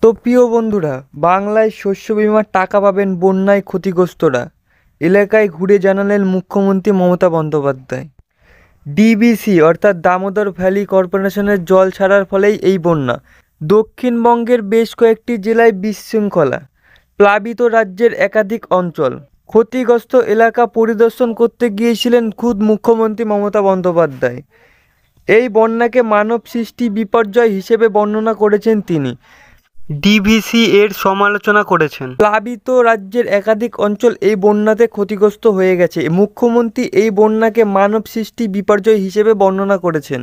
তো প্রিয় বন্ধুরা, বাংলায় শস্য বিমার টাকা পাবেন বন্যায় ক্ষতিগ্রস্তরা। এলাকায় ঘুরে জানালেন মুখ্যমন্ত্রী মমতা বন্দ্যোপাধ্যায়। ডিবিসি অর্থাৎ দামোদর ভ্যালি কর্পোরেশনের জল ছাড়ার ফলেই এই বন্যা। দক্ষিণবঙ্গের বেশ কয়েকটি জেলায় বিশৃঙ্খলা, প্লাবিত রাজ্যের একাধিক অঞ্চল। ক্ষতিগ্রস্ত এলাকা পরিদর্শন করতে গিয়েছিলেন খুদ মুখ্যমন্ত্রী মমতা বন্দ্যোপাধ্যায়। এই বন্যাকে মানব সৃষ্টি বিপর্যয় হিসেবে বর্ণনা করেছেন তিনি। ডিভিসি এর সমালোচনা করেছেন। প্লাবিত রাজ্যের একাধিক অঞ্চল এই বন্যাতে ক্ষতিগ্রস্ত হয়ে গেছে। মুখ্যমন্ত্রী এই বন্যাকে মানব সৃষ্টি বিপর্যয় হিসেবে বর্ণনা করেছেন।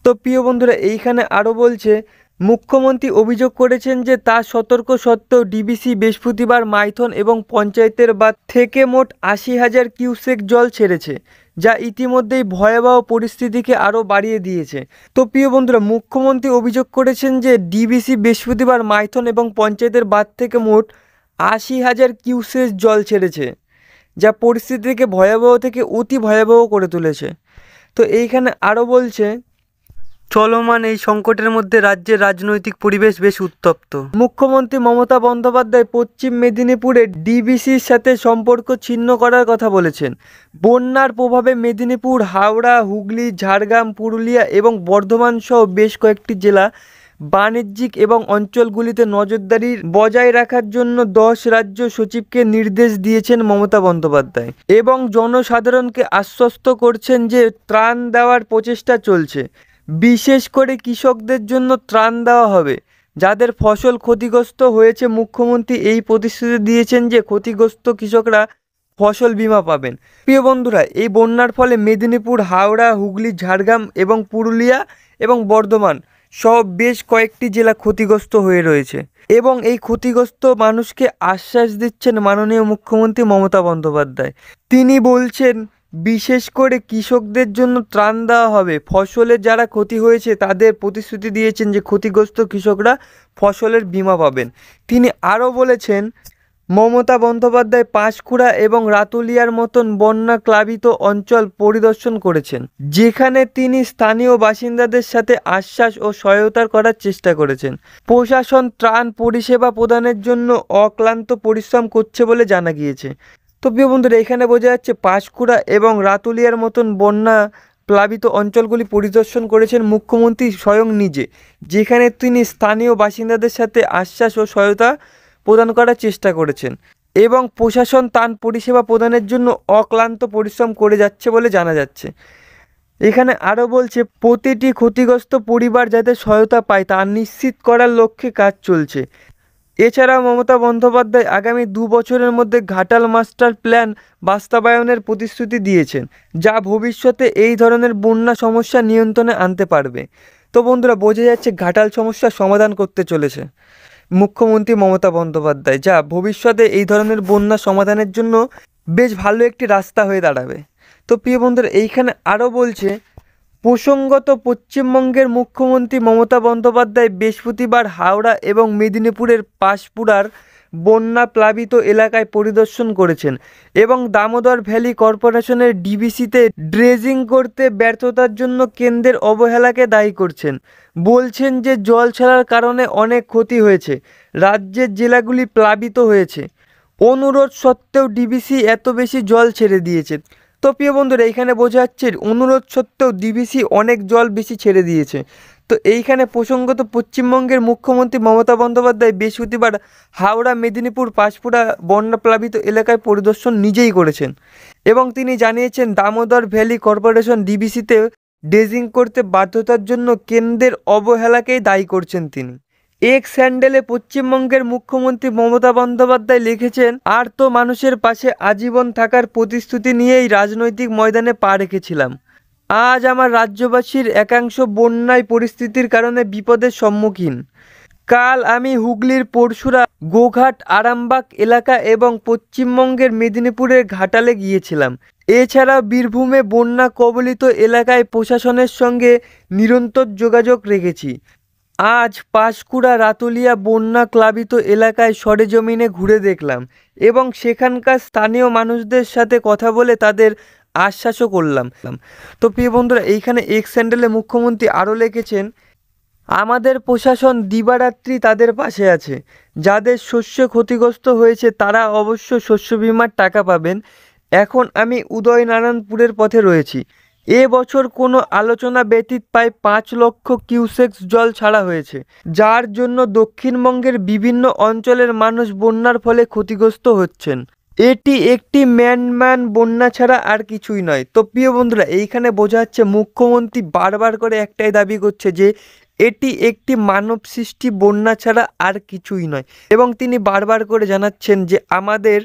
তো প্রিয় বন্ধুরা, এইখানে আরও বলছে, মুখ্যমন্ত্রী অভিযোগ করেছেন যে তার সতর্ক সত্ত্বেও ডিবিসি বৃহস্পতিবার মাইথন এবং পঞ্চায়েতের বাঁধ থেকে মোট ৮০,০০০ কিউসেক জল ছেড়েছে, যা ইতিমধ্যেই ভয়াবহ পরিস্থিতিকে আরও বাড়িয়ে দিয়েছে। তো প্রিয় বন্ধুরা, মুখ্যমন্ত্রী অভিযোগ করেছেন যে ডিবিসি বৃহস্পতিবার মাইথন এবং পঞ্চায়েতের বাঁধ থেকে মোট ৮০,০০০ কিউসেক জল ছেড়েছে, যা পরিস্থিতিকে ভয়াবহ থেকে অতি ভয়াবহ করে তুলেছে। তো এইখানে আরও বলছে, চলমান এই সংকটের মধ্যে রাজ্যের রাজনৈতিক পরিবেশ বেশ উত্তপ্ত। মুখ্যমন্ত্রী মমতা বন্দ্যোপাধ্যায় পশ্চিম মেদিনীপুরে ডিবিসির সাথে সম্পর্ক ছিন্ন করার কথা বলেছেন। বন্যার প্রভাবে মেদিনীপুর, হাওড়া, হুগলি, ঝাড়গ্রাম, পুরুলিয়া এবং বর্ধমান সহ বেশ কয়েকটি জেলা বাণিজ্যিক এবং অঞ্চলগুলিতে নজরদারি বজায় রাখার জন্য 10 রাজ্য সচিবকে নির্দেশ দিয়েছেন মমতা বন্দ্যোপাধ্যায় এবং জনসাধারণকে আশ্বস্ত করছেন যে ত্রাণ দেওয়ার প্রচেষ্টা চলছে। বিশেষ করে কৃষকদের জন্য ত্রাণ দেওয়া হবে, যাদের ফসল ক্ষতিগ্রস্ত হয়েছে। মুখ্যমন্ত্রী এই প্রতিশ্রুতি দিয়েছেন যে ক্ষতিগ্রস্ত কৃষকরা ফসল বীমা পাবেন। প্রিয় বন্ধুরা, এই বন্যার ফলে মেদিনীপুর, হাওড়া, হুগলি, ঝাড়গ্রাম এবং পুরুলিয়া এবং বর্ধমান সহ বেশ কয়েকটি জেলা ক্ষতিগ্রস্ত হয়ে রয়েছে এবং এই ক্ষতিগ্রস্ত মানুষকে আশ্বাস দিচ্ছেন মাননীয় মুখ্যমন্ত্রী মমতা বন্দ্যোপাধ্যায়। তিনি বলছেন, বিশেষ করে কৃষকদের জন্য ত্রাণ দেওয়া হবে। ফসলের যারা ক্ষতি হয়েছে তাদের প্রতিশ্রুতি দিয়েছেন যে ক্ষতিগ্রস্ত কৃষকরা ফসলের বীমা পাবেন। তিনি আরও বলেছেন, মমতা বন্দ্যোপাধ্যায় পাঁশকুড়া এবং রাতুলিয়ার মতন বন্যা প্লাবিত অঞ্চল পরিদর্শন করেছেন, যেখানে তিনি স্থানীয় বাসিন্দাদের সাথে আশ্বাস ও সহায়তা করার চেষ্টা করেছেন। প্রশাসন ত্রাণ পরিষেবা প্রদানের জন্য অক্লান্ত পরিশ্রম করছে বলে জানা গিয়েছে। তো প্রিয় বন্ধুরা, এখানে বোঝা যাচ্ছে পাঁশকুড়া এবং রাতুলিয়ার মতন বন্যা প্লাবিত অঞ্চলগুলি পরিদর্শন করেছেন মুখ্যমন্ত্রী স্বয়ং নিজে, যেখানে তিনি স্থানীয় বাসিন্দাদের সাথে আশ্বাস ও সহায়তা প্রদান করার চেষ্টা করেছেন এবং প্রশাসন ত্রাণ পরিষেবা প্রদানের জন্য অক্লান্ত পরিশ্রম করে যাচ্ছে বলে জানা যাচ্ছে। এখানে আরও বলছে, প্রতিটি ক্ষতিগ্রস্ত পরিবার যাতে সহায়তা পায় তা নিশ্চিত করার লক্ষ্যে কাজ চলছে। এছাড়াও মমতা বন্দ্যোপাধ্যায় আগামী 2 বছরের মধ্যে ঘাটাল মাস্টার প্ল্যান বাস্তবায়নের প্রতিশ্রুতি দিয়েছেন, যা ভবিষ্যতে এই ধরনের বন্যা সমস্যা নিয়ন্ত্রণে আনতে পারবে। তো বন্ধুরা, বোঝা যাচ্ছে ঘাটাল সমস্যার সমাধান করতে চলেছে মুখ্যমন্ত্রী মমতা বন্দ্যোপাধ্যায়, যা ভবিষ্যতে এই ধরনের বন্যা সমাধানের জন্য বেশ ভালো একটি রাস্তা হয়ে দাঁড়াবে। তো প্রিয় বন্ধুরা, এইখানে আরও বলছে, প্রসঙ্গত পশ্চিমবঙ্গের মুখ্যমন্ত্রী মমতা বন্দ্যোপাধ্যায় বৃহস্পতিবার হাওড়া এবং মেদিনীপুরের পাঁশকুড়ার বন্যা প্লাবিত এলাকায় পরিদর্শন করেছেন এবং দামোদর ভ্যালি কর্পোরেশনের ডিবিসিতে ড্রেজিং করতে ব্যর্থতার জন্য কেন্দ্রের অবহেলাকে দায়ী করছেন। বলছেন যে জল ছাড়ার কারণে অনেক ক্ষতি হয়েছে, রাজ্যের জেলাগুলি প্লাবিত হয়েছে। অনুরোধ সত্ত্বেও ডিবিসি এত বেশি জল ছেড়ে দিয়েছে। তো প্রিয় বন্ধুরা, এইখানে বোঝা যাচ্ছে অনুরোধ সত্ত্বেও ডিবিসি অনেক জল বেশি ছেড়ে দিয়েছে। তো এইখানে প্রসঙ্গত পশ্চিমবঙ্গের মুখ্যমন্ত্রী মমতা বন্দ্যোপাধ্যায় বৃহস্পতিবার হাওড়া, মেদিনীপুর, পাঁশকুড়া বন্যা প্লাবিত এলাকায় পরিদর্শন নিজেই করেছেন এবং তিনি জানিয়েছেন দামোদর ভ্যালি কর্পোরেশন ডিবিসিতে ড্রেজিং করতে বাধ্যতার জন্য কেন্দ্রের অবহেলাকেই দায়ী করছেন তিনি। এক্স হ্যান্ডেলে পশ্চিমবঙ্গের মুখ্যমন্ত্রী মমতা বন্দ্যোপাধ্যায় লিখেছেন, আর তো মানুষের পাশে আজীবন থাকার প্রতিশ্রুতি নিয়েই রাজনৈতিক ময়দানে পা রেখেছিলাম। আজ আমার রাজ্যবাসীর একাংশ বন্যায় পরিস্থিতির কারণে বিপদের সম্মুখীন। কাল আমি হুগলির পরশুরা, গোঘাট, আরামবাগ এলাকা এবং পশ্চিমবঙ্গের মেদিনীপুরের ঘাটালে গিয়েছিলাম। এছাড়াও বীরভূমে বন্যা কবলিত এলাকায় প্রশাসনের সঙ্গে নিরন্তর যোগাযোগ রেখেছি। আজ পাঁশকুড়া, রাতুলিয়া বন্যা প্লাবিত এলাকায় সরেজমিনে ঘুরে দেখলাম এবং সেখানকার স্থানীয় মানুষদের সাথে কথা বলে তাদের আশ্বাসও করলাম। তো প্রিয় বন্ধুরা, এইখানে এক্স হ্যান্ডেলে মুখ্যমন্ত্রী আরও লিখেছেন, আমাদের প্রশাসন দিবারাত্রি তাদের পাশে আছে। যাদের শস্য ক্ষতিগ্রস্ত হয়েছে তারা অবশ্য শস্য বিমার টাকা পাবেন। এখন আমি উদয়নারায়ণপুরের পথে রয়েছি। এবছর কোনো আলোচনা ব্যতীত প্রায় 5 লক্ষ কিউসেক জল ছাড়া হয়েছে, যার জন্য দক্ষিণবঙ্গের বিভিন্ন অঞ্চলের মানুষ বন্যার ফলে ক্ষতিগ্রস্ত হচ্ছেন। এটি একটি ম্যান বন্যা ছাড়া আর কিছুই নয়। তো প্রিয় বন্ধুরা, এইখানে বোঝা যাচ্ছে মুখ্যমন্ত্রী বারবার করে একটাই দাবি করছে যে এটি একটি মানব সৃষ্টি বন্যা ছাড়া আর কিছুই নয়, এবং তিনি বারবার করে জানাচ্ছেন যে আমাদের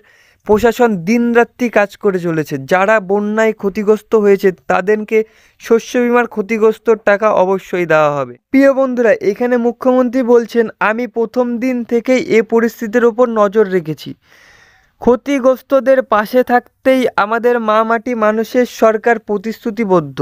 প্রশাসন দিনরাত্রি কাজ করে চলেছে। যারা বন্যায় ক্ষতিগ্রস্ত হয়েছে তাদেরকে শস্য বিমার ক্ষতিগ্রস্ত টাকা অবশ্যই দেওয়া হবে। প্রিয় বন্ধুরা, এখানে মুখ্যমন্ত্রী বলছেন, আমি প্রথম দিন থেকেই এ পরিস্থিতির ওপর নজর রেখেছি। ক্ষতিগ্রস্তদের পাশে থাকতেই আমাদের মা মাটি মানুষের সরকার প্রতিশ্রুতিবদ্ধ।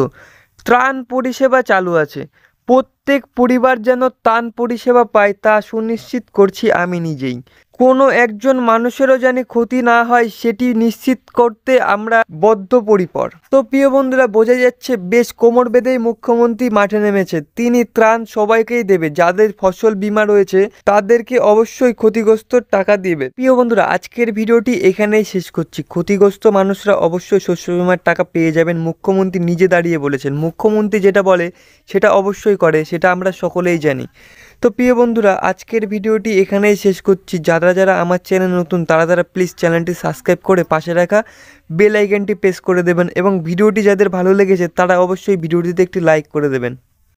ত্রাণ পরিষেবা চালু আছে। প্রত্যেক পরিবার যেন ত্রাণ পরিষেবা পায় তা সুনিশ্চিত করছি আমি নিজেই। কোনো একজন মানুষেরও যেন ক্ষতি না হয় সেটি নিশ্চিত করতে আমরা বদ্ধপরিকর। তো প্রিয় বন্ধুরা, বোঝা যাচ্ছে বেশ কোমর বেঁধেই মুখ্যমন্ত্রী মাঠে নেমেছে। তিনি ত্রাণ সবাইকেই দেবে, যাদের ফসল বীমা রয়েছে তাদেরকে অবশ্যই ক্ষতিগ্রস্ত টাকা দেবে। প্রিয় বন্ধুরা, আজকের ভিডিওটি এখানেই শেষ করছি। ক্ষতিগ্রস্ত মানুষরা অবশ্যই শস্য বীমার টাকা পেয়ে যাবেন। মুখ্যমন্ত্রী নিজে দাঁড়িয়ে বলেছেন। মুখ্যমন্ত্রী যেটা বলে সেটা অবশ্যই করে, সেটা আমরা সকলেই জানি। তো প্রিয় বন্ধুরা, আজকের ভিডিওটি এখানেই শেষ করছি। যারা যারা আমার চ্যানেল নতুন তারা প্লিজ চ্যানেলটি সাবস্ক্রাইব করে পাশে রাখা বেল আইকনটি প্রেস করে দেবেন, এবং ভিডিওটি যাদের ভালো লেগেছে তারা অবশ্যই ভিডিওটিতে একটি লাইক করে দেবেন।